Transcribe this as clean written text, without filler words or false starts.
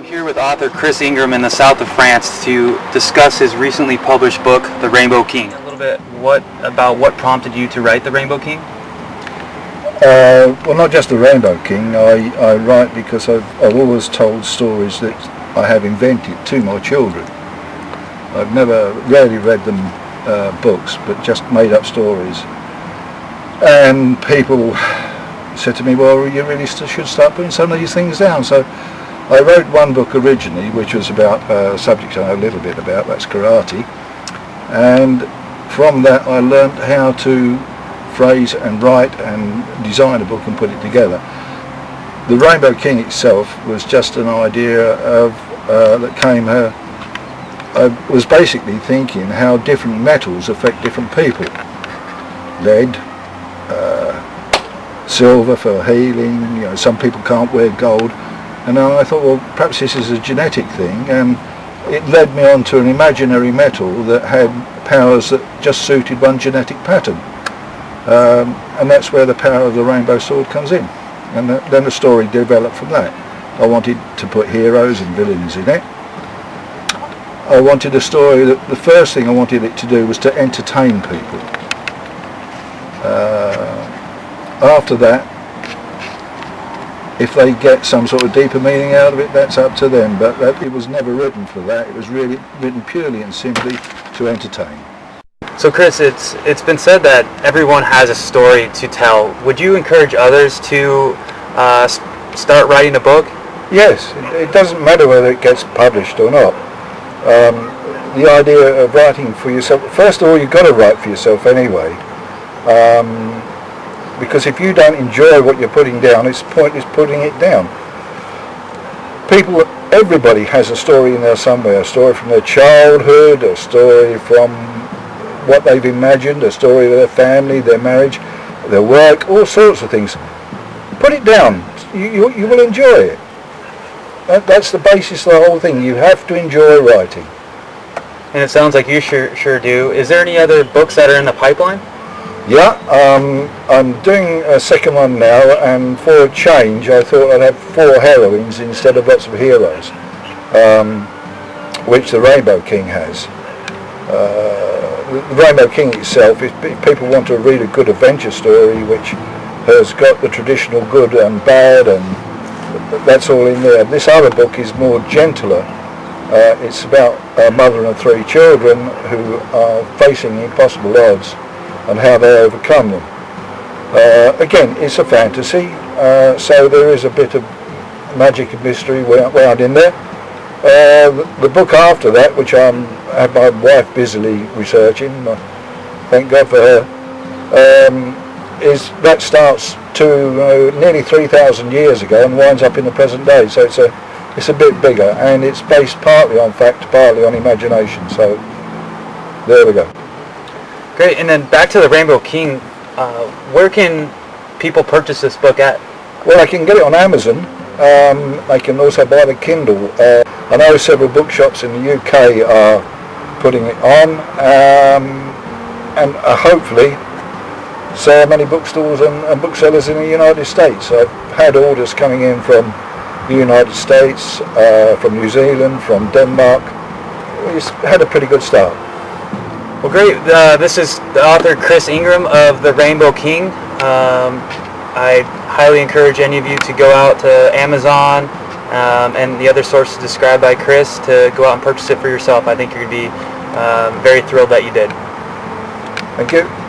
Here with author Chris Ingram in the south of France to discuss his recently published book, The Rainbow King. A little bit about what prompted you to write The Rainbow King? Well, not just The Rainbow King. I write because I've always told stories that I have invented to my children. I've rarely read them books, but just made up stories. And people said to me, well, you really should start putting some of these things down. So I wrote one book originally, which was about a subject I know a little bit about, that's karate. And from that I learned how to phrase and write and design a book and put it together. The Rainbow King itself was just an idea that came. I was basically thinking how different metals affect different people. Lead, silver for healing. Some people can't wear gold. And then I thought, well, perhaps this is a genetic thing, and it led me on to an imaginary metal that had powers that just suited one genetic pattern. And that's where the power of the rainbow sword comes in. And then the story developed from that. I wanted to put heroes and villains in it. I wanted a story that the first thing I wanted it to do was to entertain people. After that, if they get some sort of deeper meaning out of it, that's up to them, but it was never written for that. It was really written purely and simply to entertain. So Chris, it's been said that everyone has a story to tell. Would you encourage others to start writing a book? Yes, it doesn't matter whether it gets published or not. The idea of writing for yourself, first of all, you've got to write for yourself anyway. Because if you don't enjoy what you're putting down, it's pointless putting it down. Everybody has a story in there somewhere, a story from their childhood, a story from what they've imagined, a story of their family, their marriage, their work, all sorts of things. Put it down. You will enjoy it. That's the basis of the whole thing. You have to enjoy writing. And it sounds like you sure do. Is there any other books that are in the pipeline? Yeah, I'm doing a second one now, and for a change I thought I'd have 4 heroines instead of lots of heroes, which the Rainbow King has. The Rainbow King itself, if people want to read a good adventure story which has got the traditional good and bad, and that's all in there. This other book is more gentler. It's about a mother and 3 children who are facing impossible odds and how they overcome them. Again, it's a fantasy, so there is a bit of magic and mystery wound in there. The book after that, which I have my wife busily researching, thank God for her, starts to nearly 3,000 years ago and winds up in the present day. So it's a bit bigger, and it's based partly on fact, partly on imagination. So there we go. Great, and then back to the Rainbow King, where can people purchase this book at? Well, I can get it on Amazon. I can also buy the Kindle. I know several bookshops in the UK are putting it on, and hopefully so many bookstores and booksellers in the United States. I've had orders coming in from the United States, from New Zealand, from Denmark. It's had a pretty good start. Well, great. This is the author Chris Ingram of The Rainbow King. I highly encourage any of you to go out to Amazon and the other sources described by Chris to go out and purchase it for yourself. I think you're going to be very thrilled that you did. Thank you.